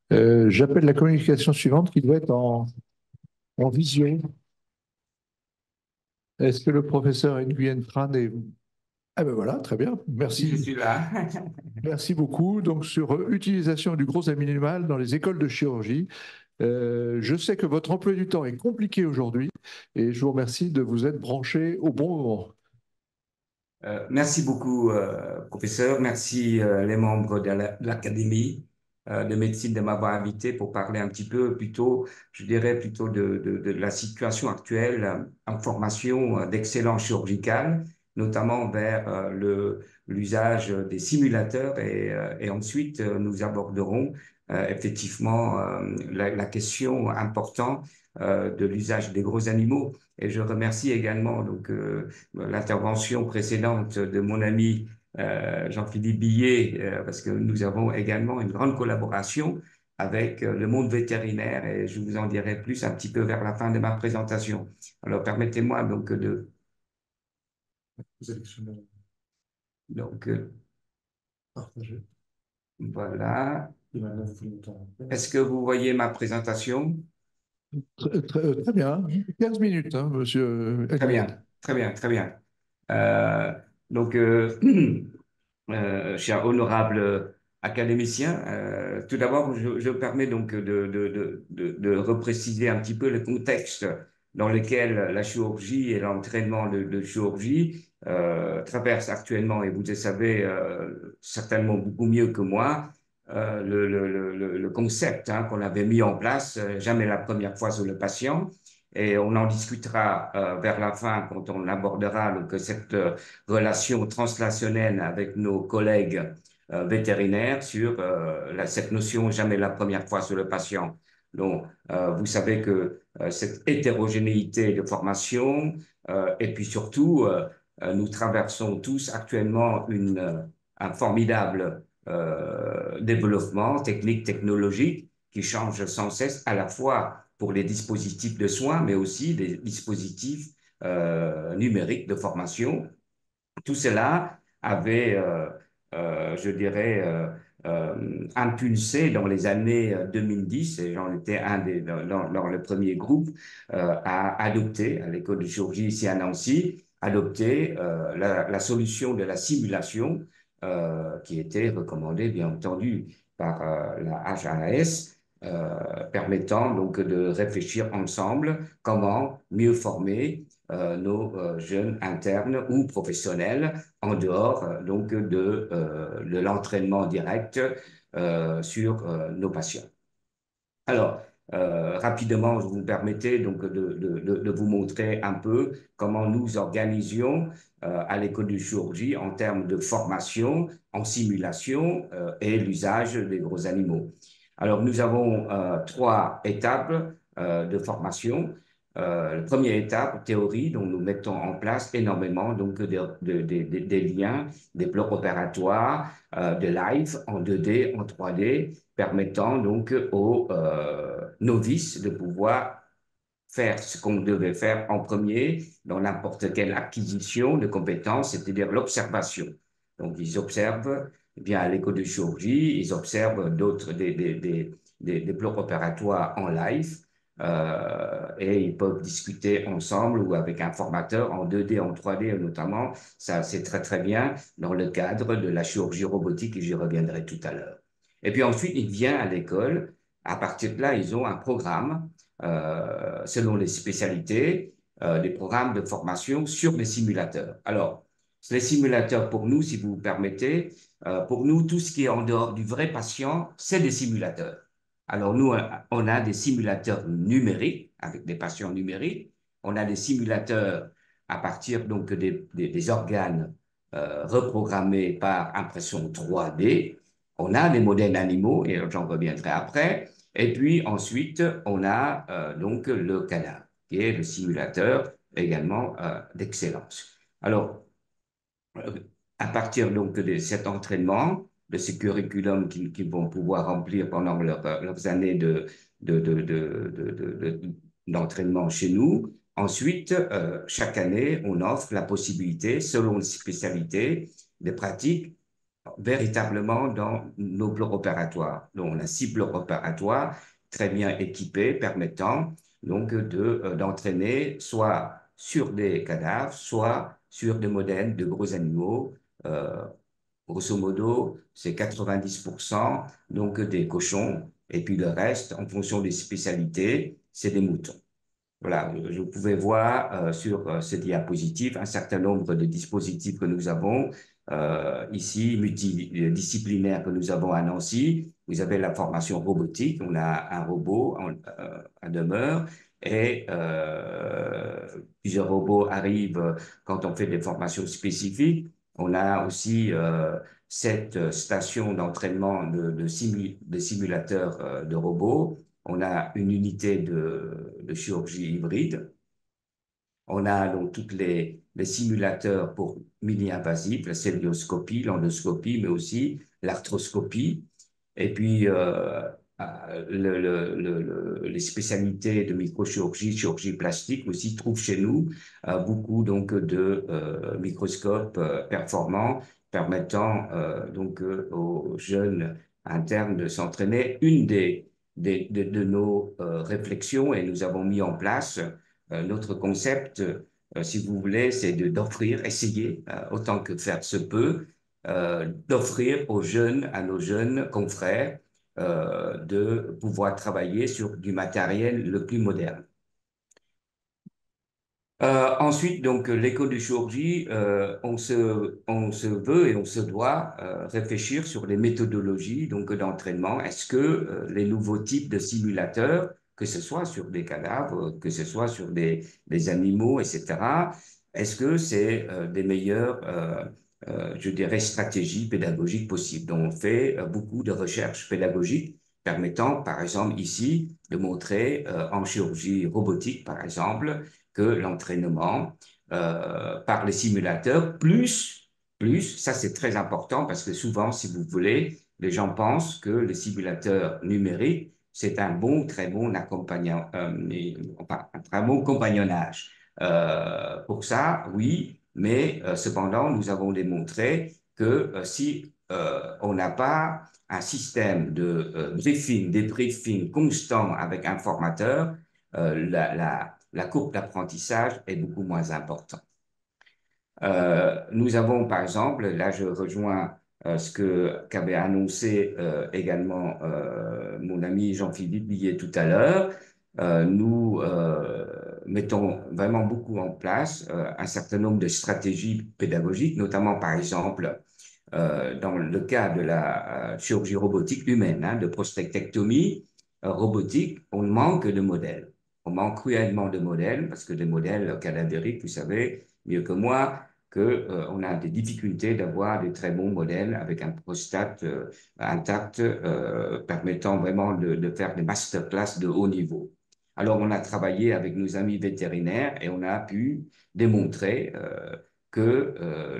J'appelle la communication suivante qui doit être en visio. Est-ce que le professeur Nguyen Tran est... Ah ben voilà, très bien. Oui, je Merci. suis là. Merci beaucoup. Donc, sur utilisation du gros animal dans les écoles de chirurgie. Je sais que votre emploi du temps est compliqué aujourd'hui et je vous remercie de vous être branché au bon moment. Merci beaucoup, professeur. Merci, les membres de l'Académie de médecine de m'avoir invité pour parler un petit peu plutôt, je dirais plutôt de la situation actuelle en formation d'excellence chirurgicale, notamment vers l'usage des simulateurs et ensuite nous aborderons effectivement la question importante de l'usage des gros animaux. Et je remercie également l'intervention précédente de mon ami Jean-Philippe Billet, parce que nous avons également une grande collaboration avec le monde vétérinaire et je vous en dirai plus un petit peu vers la fin de ma présentation. Alors permettez-moi Sélectionneur donc partagé. voilà. Et maintenant, vous pouvez monter en place. Est-ce que vous voyez ma présentation? Très bien. 15 minutes, hein, monsieur Très Nguyen. bien, très bien, très bien. Euh, donc, euh, cher honorable académicien, tout d'abord, je me permets donc de repréciser un petit peu le contexte dans lequel la chirurgie et l'entraînement de chirurgie traversent actuellement, et vous le savez certainement beaucoup mieux que moi, le concept qu'on avait mis en place, jamais la première fois sur le patient. Et on en discutera vers la fin quand on abordera cette relation translationnelle avec nos collègues vétérinaires sur cette notion jamais la première fois sur le patient. Donc, vous savez que cette hétérogénéité de formation et puis surtout, nous traversons tous actuellement un formidable développement technique, technologique qui change sans cesse à la fois pour les dispositifs de soins, mais aussi des dispositifs numériques de formation. Tout cela avait, je dirais, impulsé dans les années 2010, et j'en étais dans le premier groupe, à adopter, à l'école de chirurgie ici à Nancy, adopter la solution de la simulation qui était recommandée, bien entendu, par la HAS, permettant donc de réfléchir ensemble comment mieux former nos jeunes internes ou professionnels en dehors de l'entraînement direct sur nos patients. Alors, rapidement, je vous permettez donc de vous montrer un peu comment nous organisions à l'école de chirurgie en termes de formation, en simulation et l'usage des gros animaux. Alors, nous avons trois étapes de formation. La première étape, théorie, dont nous mettons en place énormément des liens, des blocs opératoires, de live en 2D, en 3D, permettant donc aux novices de pouvoir faire ce qu'on devait faire en premier dans n'importe quelle acquisition de compétences, c'est-à-dire l'observation. Donc, ils observent eh bien à l'école de chirurgie, ils observent des blocs opératoires en live et ils peuvent discuter ensemble ou avec un formateur en 2D, en 3D notamment. Ça, c'est très, très bien dans le cadre de la chirurgie robotique et j'y reviendrai tout à l'heure. Et puis ensuite, il vient à l'école. À partir de là, ils ont un programme selon les spécialités, des programmes de formation sur les simulateurs. Alors, les simulateurs, pour nous, si vous vous permettez, pour nous, tout ce qui est en dehors du vrai patient, c'est des simulateurs. Alors, nous, on a des simulateurs numériques, avec des patients numériques. On a des simulateurs à partir donc des organes reprogrammés par impression 3D. On a des modèles animaux, et j'en reviendrai après. Et puis ensuite, on a donc le cadavre, qui est le simulateur également d'excellence. Alors, euh, à partir donc de cet entraînement, de ce curriculum qu'ils vont pouvoir remplir pendant leurs années d'entraînement chez nous, ensuite, chaque année, on offre la possibilité, selon les spécialités, des pratiques véritablement dans nos blocs opératoires. Donc, on a 6 blocs opératoires très bien équipés, permettant donc d'entraîner soit sur des cadavres, soit sur des modèles de gros animaux. Euh, Grosso modo, c'est 90% donc des cochons, et puis le reste, en fonction des spécialités, c'est des moutons. Voilà, je pouvais voir sur ce diapositive un certain nombre de dispositifs que nous avons ici, multidisciplinaires que nous avons à Nancy. Vous avez la formation robotique, on a un robot en demeure et plusieurs robots arrivent quand on fait des formations spécifiques. On a aussi 7 stations d'entraînement de simulateurs de robots. On a une unité de chirurgie hybride. On a donc tous les simulateurs pour mini-invasifs, la célioscopie, l'endoscopie, mais aussi l'arthroscopie. Et puis, les spécialités de microchirurgie, chirurgie plastique aussi trouvent chez nous beaucoup donc de microscopes performants permettant donc aux jeunes internes de s'entraîner. Une de nos réflexions, et nous avons mis en place notre concept, si vous voulez, c'est d'offrir, essayer, autant que faire se peut, d'offrir aux jeunes, à nos jeunes confrères, de pouvoir travailler sur du matériel le plus moderne. Ensuite, donc, l'école de chirurgie, on se veut et on se doit réfléchir sur les méthodologies donc d'entraînement. Est-ce que les nouveaux types de simulateurs, que ce soit sur des cadavres, que ce soit sur des animaux, etc., est-ce que c'est des meilleures, je dirais, stratégies pédagogiques possibles? Donc, on fait beaucoup de recherches pédagogiques permettant, par exemple, ici, de montrer en chirurgie robotique, par exemple, que l'entraînement par les simulateurs, ça c'est très important parce que souvent, si vous voulez, les gens pensent que les simulateurs numériques, c'est un bon, très bon accompagnant, enfin, un très bon compagnonnage. Pour ça, oui, mais cependant, nous avons démontré que si on n'a pas un système de briefing, débriefing constant avec un formateur, la courbe d'apprentissage est beaucoup moins importante. Nous avons, par exemple, là je rejoins qu'avait annoncé également mon ami Jean-Philippe Billet tout à l'heure. Nous mettons vraiment beaucoup en place un certain nombre de stratégies pédagogiques, notamment par exemple dans le cas de la chirurgie robotique humaine, hein, de prostatectomie robotique, on manque de modèles. On manque cruellement de modèles parce que des modèles cadavériques, vous savez mieux que moi, que on a des difficultés d'avoir des très bons modèles avec un prostate intact permettant vraiment de faire des masterclass de haut niveau. Alors, on a travaillé avec nos amis vétérinaires et on a pu démontrer que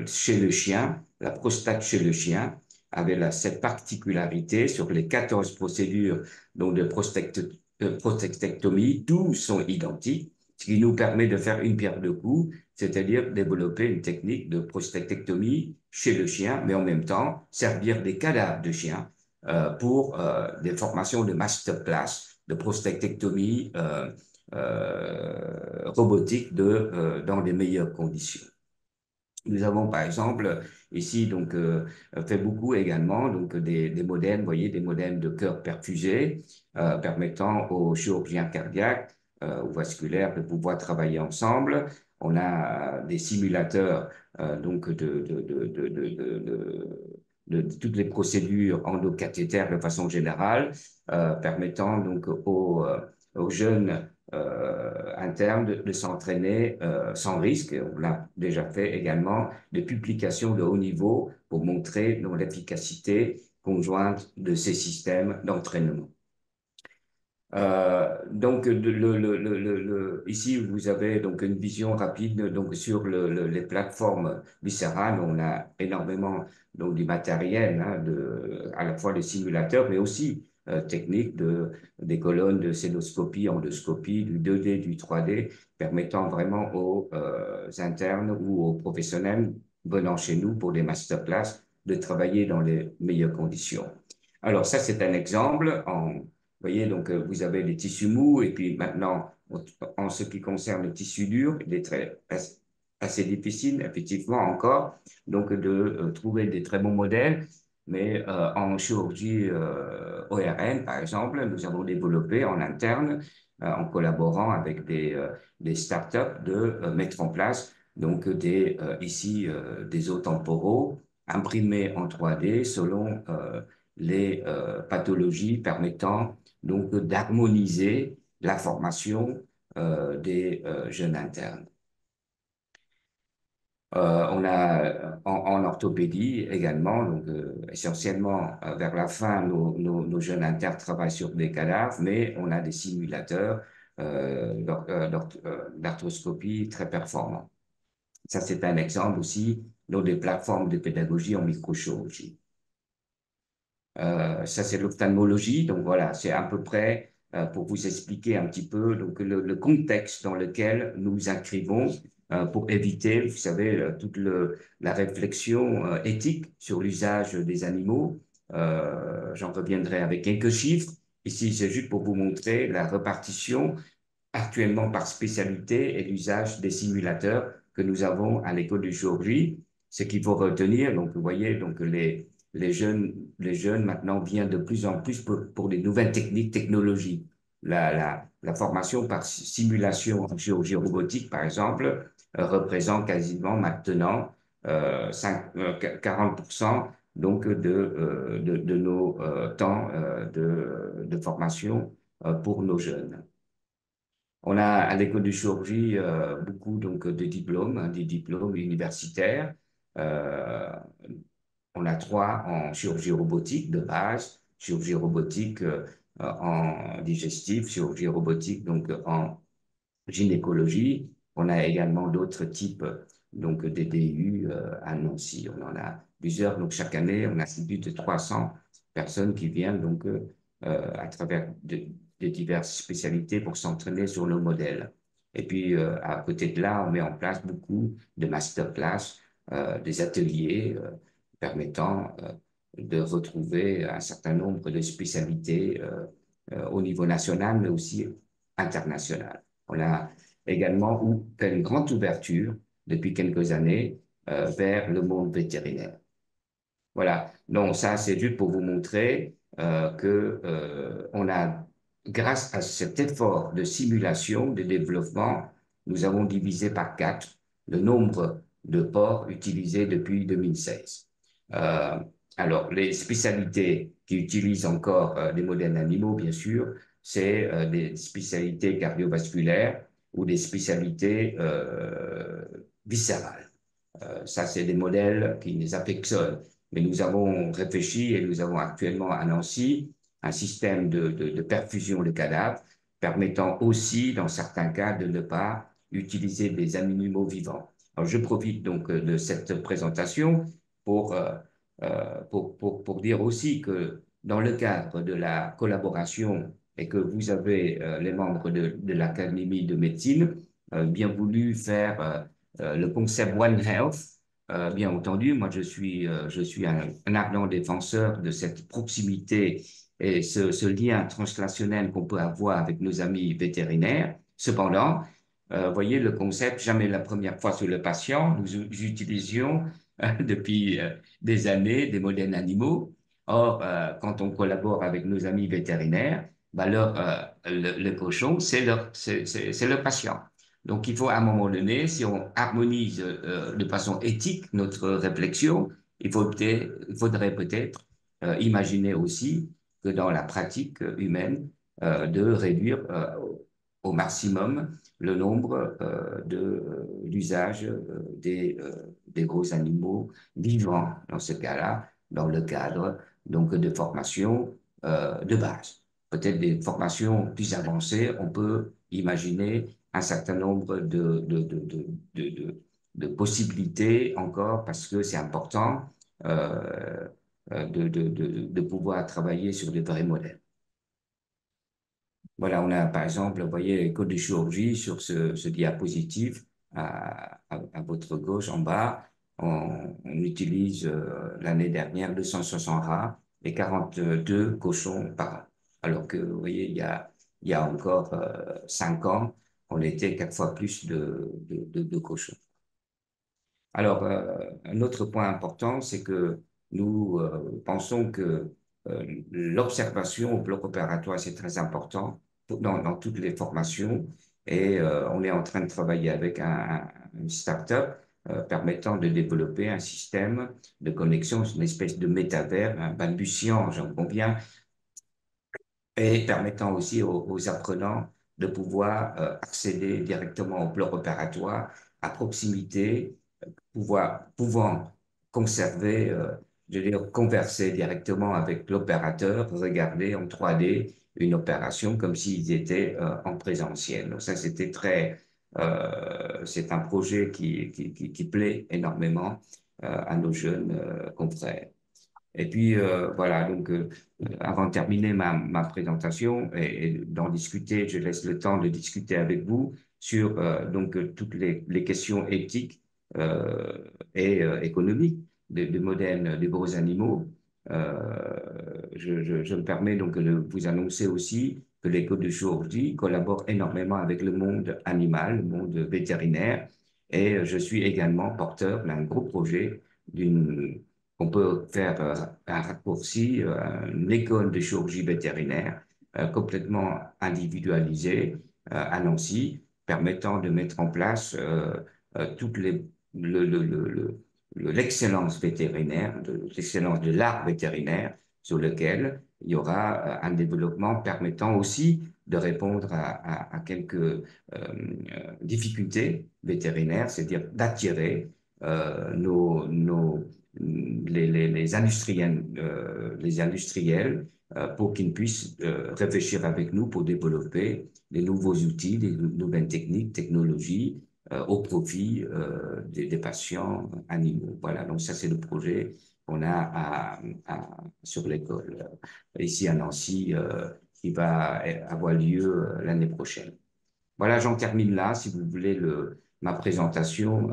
chez le chien, la prostate chez le chien avait cette particularité sur les 14 procédures donc de prostatectomie, 12 sont identiques, ce qui nous permet de faire une pierre deux coups, c'est-à-dire développer une technique de prostatectomie chez le chien, mais en même temps servir des cadavres de chiens pour des formations de masterclass de prostatectomie robotique dans les meilleures conditions. Nous avons par exemple ici donc fait beaucoup également donc des modèles, vous voyez, des modèles de cœur perfusé permettant aux chirurgiens cardiaques ou vasculaires de pouvoir travailler ensemble. On a des simulateurs donc de toutes les procédures endocathétaires de façon générale, permettant donc aux jeunes internes de s'entraîner sans risque. On l'a déjà fait également de publications de haut niveau pour montrer l'efficacité conjointe de ces systèmes d'entraînement. Donc, ici, vous avez donc une vision rapide donc, sur les plateformes viscérales. On a énormément donc, du matériel, hein, à la fois des simulateurs, mais aussi techniques des colonnes de cénoscopie, endoscopie, du 2D, du 3D, permettant vraiment aux internes ou aux professionnels venant chez nous pour des masterclass de travailler dans les meilleures conditions. Alors ça, c'est un exemple. Vous voyez, donc vous avez les tissus mous et puis maintenant, en ce qui concerne le tissu dur, il est assez difficile, effectivement, encore, donc de trouver des très bons modèles. Mais en chirurgie ORN, par exemple, nous avons développé en interne, en collaborant avec des startups, de mettre en place donc des os temporaux imprimés en 3D selon les pathologies permettant donc d'harmoniser la formation des jeunes internes. On a en orthopédie également, donc essentiellement vers la fin, nos jeunes internes travaillent sur des cadavres, mais on a des simulateurs d'arthroscopie très performants. Ça, c'est un exemple aussi dans des plateformes de pédagogie en microchirurgie. Ça, c'est l'ophtalmologie. Donc voilà, c'est à peu près pour vous expliquer un petit peu donc, le contexte dans lequel nous nous inscrivons pour éviter, vous savez, toute la réflexion éthique sur l'usage des animaux. J'en reviendrai avec quelques chiffres. Ici, c'est juste pour vous montrer la répartition actuellement par spécialité et l'usage des simulateurs que nous avons à l'école de chirurgie. Ce qu'il faut retenir, donc vous voyez, donc les jeunes maintenant viennent de plus en plus pour des nouvelles techniques, technologies. La formation par simulation en chirurgie robotique, par exemple, représente quasiment maintenant 40% donc de nos temps de formation pour nos jeunes. On a à l'école de chirurgie beaucoup donc de diplômes, hein, des diplômes universitaires. Euh, on a 3 en chirurgie robotique de base, chirurgie robotique en digestif, chirurgie robotique donc en gynécologie. On a également d'autres types donc de DU à Nancy. On en a plusieurs. Donc chaque année, on a plus de 300 personnes qui viennent donc à travers de diverses spécialités pour s'entraîner sur nos modèles. Et puis à côté de là, on met en place beaucoup de masterclass, des ateliers permettant de retrouver un certain nombre de spécialités au niveau national, mais aussi international. On a également fait une grande ouverture depuis quelques années vers le monde vétérinaire. Voilà, donc ça, c'est juste pour vous montrer que on a, grâce à cet effort de simulation, de développement, nous avons divisé par 4 le nombre de porcs utilisés depuis 2016. Euh, alors, les spécialités qui utilisent encore des modèles animaux, bien sûr, c'est des spécialités cardiovasculaires ou des spécialités viscérales. Ça, c'est des modèles qui les affectionnent. Mais nous avons réfléchi et nous avons actuellement à Nancy un système de perfusion de cadavres permettant aussi, dans certains cas, de ne pas utiliser des animaux vivants. Alors, je profite donc de cette présentation pour, pour dire aussi que dans le cadre de la collaboration et que vous avez les membres de l'Académie de médecine bien voulu faire le concept One Health. Bien entendu, moi je suis un ardent défenseur de cette proximité et ce lien translationnel qu'on peut avoir avec nos amis vétérinaires. Cependant, voyez le concept, jamais la première fois sur le patient, nous utilisions depuis des années des modèles animaux. Or, quand on collabore avec nos amis vétérinaires, bah le cochon, c'est le patient. Donc, il faut à un moment donné, si on harmonise de façon éthique notre réflexion, il faudrait peut-être imaginer aussi que dans la pratique humaine, de réduire au maximum le nombre d'usages des gros animaux vivants, dans ce cas-là, dans le cadre donc de formation de base. Peut-être des formations plus avancées, on peut imaginer un certain nombre de possibilités encore parce que c'est important de pouvoir travailler sur des vrais modèles. Voilà, on a par exemple, vous voyez, les codes de chirurgie sur ce diapositive à votre gauche en bas. On utilise l'année dernière 260 rats et 42 cochons par an. Alors que, vous voyez, il y a encore 5 ans, on était 4 fois plus de cochons. Alors, un autre point important, c'est que nous pensons que l'observation au bloc opératoire, c'est très important dans toutes les formations. Et on est en train de travailler avec une start-up permettant de développer un système de connexion, une espèce de métavers, un balbutiant, j'en conviens, et permettant aussi aux apprenants de pouvoir accéder directement au bloc opératoire à proximité, pouvant conserver, je veux dire, converser directement avec l'opérateur, regarder en 3D une opération comme s'ils étaient en présentiel. Donc ça, c'est un projet qui plaît énormément à nos jeunes confrères. Et puis, voilà, donc, avant de terminer ma présentation et d'en discuter, je laisse le temps de discuter avec vous sur donc, toutes les questions éthiques et économiques des modèles des gros animaux. Je me permets donc de vous annoncer aussi que l'école de chirurgie collabore énormément avec le monde animal, le monde vétérinaire, et je suis également porteur d'un gros projet d'une on peut faire un raccourci, une école de chirurgie vétérinaire complètement individualisée à Nancy, permettant de mettre en place toutes l'excellence vétérinaire, l'excellence de l'art vétérinaire, sur lequel il y aura un développement permettant aussi de répondre à quelques difficultés vétérinaires, c'est-à-dire d'attirer les industriels pour qu'ils puissent réfléchir avec nous pour développer des nouveaux outils, des nouvelles techniques, technologies au profit des patients animaux. Voilà, donc ça c'est le projet qu'on a sur l'école ici à Nancy qui va avoir lieu l'année prochaine. Voilà, j'en termine là. Si vous voulez ma présentation,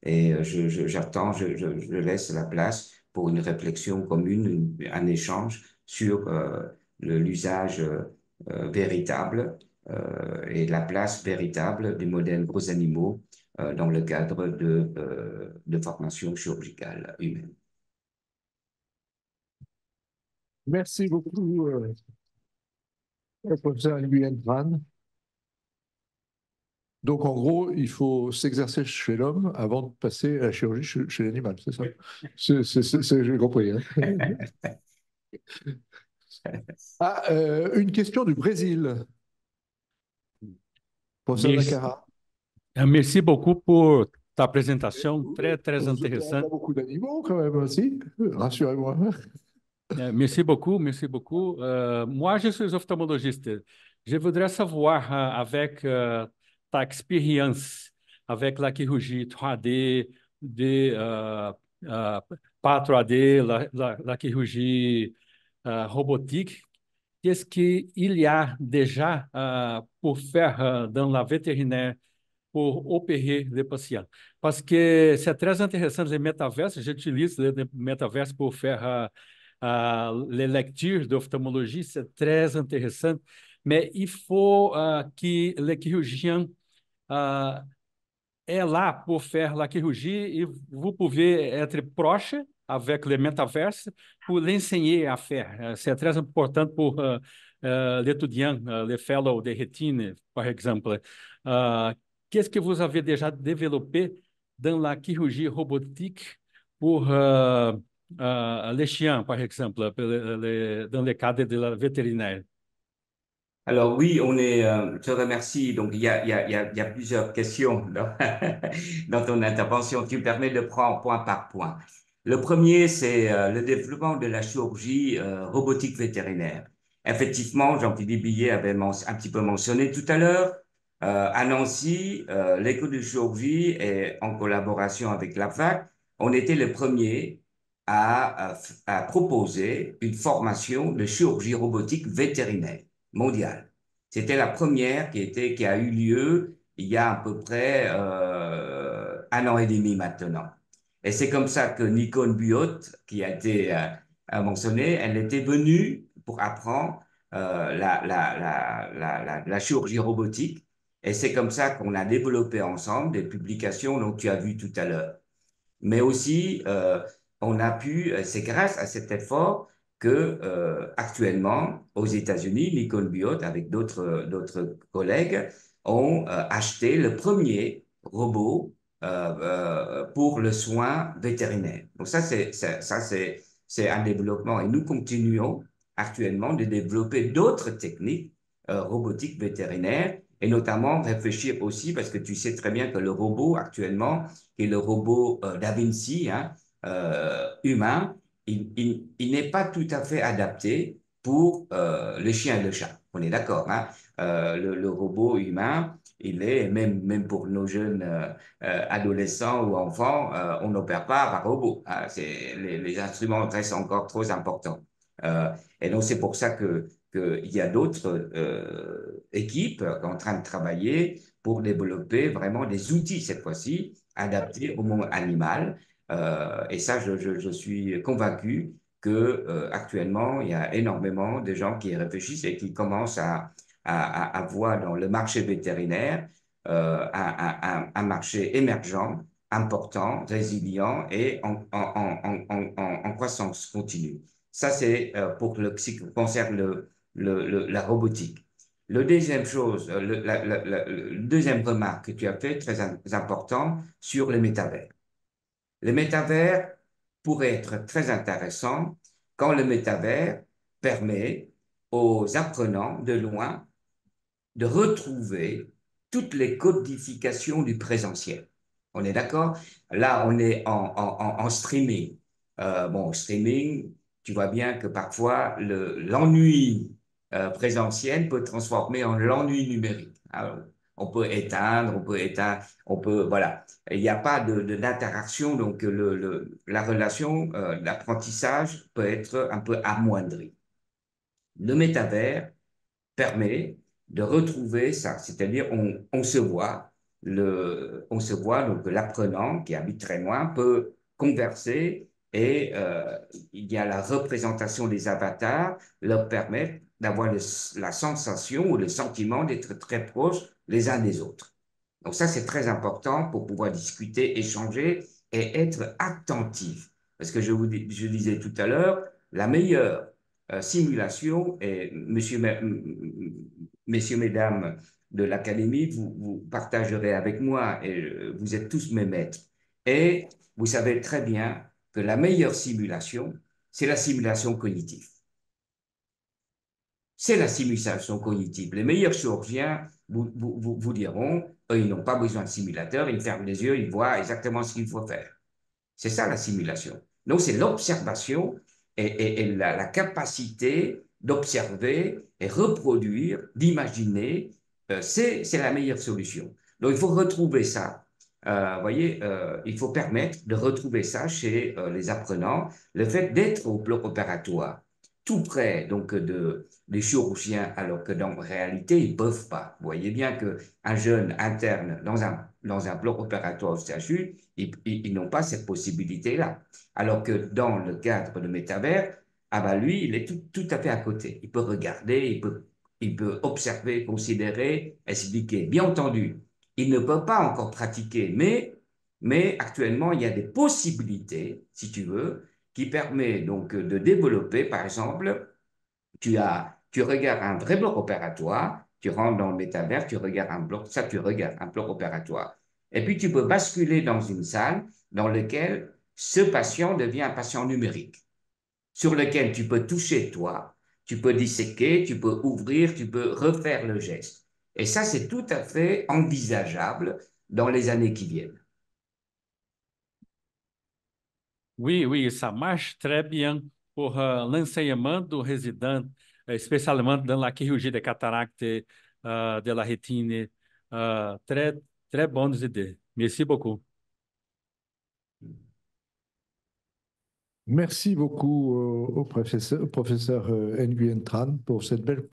et j'attends, je laisse la place pour une réflexion commune, un échange sur l'usage véritable et la place véritable des modèles gros animaux dans le cadre de formation chirurgicale humaine. Merci beaucoup, professeur Nguyen Tran. Donc, en gros, il faut s'exercer chez l'homme avant de passer à la chirurgie chez l'animal, c'est ça? J'ai compris. Hein. Ah, une question du Brésil. Professeur Merci, Nakara. merci beaucoup pour ta présentation, très, très Vous n'avez pas intéressante. beaucoup d'animaux quand même aussi, rassurez-moi. Merci beaucoup, merci beaucoup. Moi, je suis ophtalmologiste. Je voudrais savoir, avec ta expérience avec la chirurgie 3D, pas 3D, la chirurgie robotique, qu'est-ce qu'il y a déjà pour faire dans la vétérinaire pour opérer les patients? Parce que c'est très intéressant les métaverses. J'utilise les métaverses pour faire les lectures d'ophtalmologie. C'est très intéressant. Mais il faut que les chirurgiens est là pour faire la chirurgie et vous pouvez être proche avec le métaverse pour l'enseigner à faire. C'est très important pour l'étudiant, le fellow de rétine, par exemple. Qu'est-ce que vous avez déjà développé dans la chirurgie robotique pour les chiens, par exemple, dans le cadre de la vétérinaire? Alors oui, je te remercie. Donc il y a plusieurs questions dans ton intervention. Tu me permets de prendre point par point. Le premier, c'est le développement de la chirurgie robotique vétérinaire. Effectivement, Jean-Philippe Billet avait un petit peu mentionné tout à l'heure, à Nancy, l'école de chirurgie et en collaboration avec la fac, on était les premiers à proposer une formation de chirurgie robotique vétérinaire mondiale. C'était la première qui a eu lieu il y a à peu près 1 an et demi maintenant. Et c'est comme ça que Nicole Buot, qui a été mentionnée, elle était venue pour apprendre la chirurgie robotique. Et c'est comme ça qu'on a développé ensemble des publications dont tu as vu tout à l'heure. Mais aussi, on a pu, c'est grâce à cet effort que actuellement, aux États-Unis, Nicole Biot, avec d'autres collègues, ont acheté le premier robot pour le soin vétérinaire. Donc c'est un développement et nous continuons actuellement de développer d'autres techniques robotiques vétérinaires et notamment réfléchir aussi parce que tu sais très bien que le robot actuellement qui est le robot Da Vinci humain, il n'est pas tout à fait adapté pour les chiens et le chat. On est d'accord, hein? Le robot humain, il est, même pour nos jeunes adolescents ou enfants, on n'opère pas par robot. Hein? Les instruments restent encore trop importants. Et donc, c'est pour ça qu'il y a d'autres équipes en train de travailler pour développer vraiment des outils, cette fois-ci, adaptés au monde animal. Et ça, je suis convaincu que actuellement, il y a énormément de gens qui réfléchissent et qui commencent à voir dans le marché vétérinaire un marché émergent, important, résilient et en croissance continue. Ça, c'est pour ce qui concerne la robotique. Le deuxième chose, le deuxième remarque que tu as fait, très important, sur le métavers. Le métavers pourrait être très intéressant quand le métavers permet aux apprenants de loin de retrouver toutes les codifications du présentiel. On est d'accord? Là, on est en streaming. Bon, streaming, tu vois bien que parfois l'ennui présentiel peut transformer en l'ennui numérique. Alors, on peut éteindre, voilà. Il n'y a pas d'interaction, donc la relation, l'apprentissage peut être un peu amoindri. Le métavers permet de retrouver ça, c'est-à-dire on se voit, donc l'apprenant qui habite très loin peut converser et il y a la représentation des avatars leur permet d'avoir la sensation ou le sentiment d'être très proches les uns des autres. Donc ça, c'est très important pour pouvoir discuter, échanger et être attentif. Parce que je disais tout à l'heure, la meilleure simulation, et messieurs, mesdames de l'Académie, vous partagerez avec moi, et vous êtes tous mes maîtres. Et vous savez très bien que la meilleure simulation, c'est la simulation cognitive. C'est la simulation cognitive. Les meilleurs chirurgiens vous diront, eux, ils n'ont pas besoin de simulateur, ils ferment les yeux, ils voient exactement ce qu'il faut faire. C'est ça la simulation. Donc, c'est l'observation et la capacité d'observer et reproduire, d'imaginer, c'est la meilleure solution. Donc, il faut retrouver ça. Voyez, il faut permettre de retrouver ça chez les apprenants, le fait d'être au bloc opératoire, tout près donc des chirurgiens, alors que dans la réalité, ils ne peuvent pas. Vous voyez bien qu'un jeune interne dans un bloc opératoire au CHU, ils n'ont pas cette possibilité-là. Alors que dans le cadre de métavers, ah ben lui, il est tout à fait à côté. Il peut regarder, il peut observer, considérer, expliquer. Bien entendu, il ne peut pas encore pratiquer, mais actuellement, il y a des possibilités, si tu veux, qui permettent donc de développer, par exemple, tu regardes un vrai bloc opératoire, tu rentres dans le métavers, tu regardes un bloc, ça tu regardes un bloc opératoire. Et puis tu peux basculer dans une salle dans laquelle ce patient devient un patient numérique, sur lequel tu peux toucher toi, tu peux disséquer, tu peux ouvrir, tu peux refaire le geste. Et ça, c'est tout à fait envisageable dans les années qui viennent. Oui, oui, ça marche très bien pour l'enseignement du résident, spécialement dans la chirurgie de cataracte, de la rétine. Très, très bonnes idées. Merci beaucoup. Merci beaucoup au professeur Nguyen Tran pour cette belle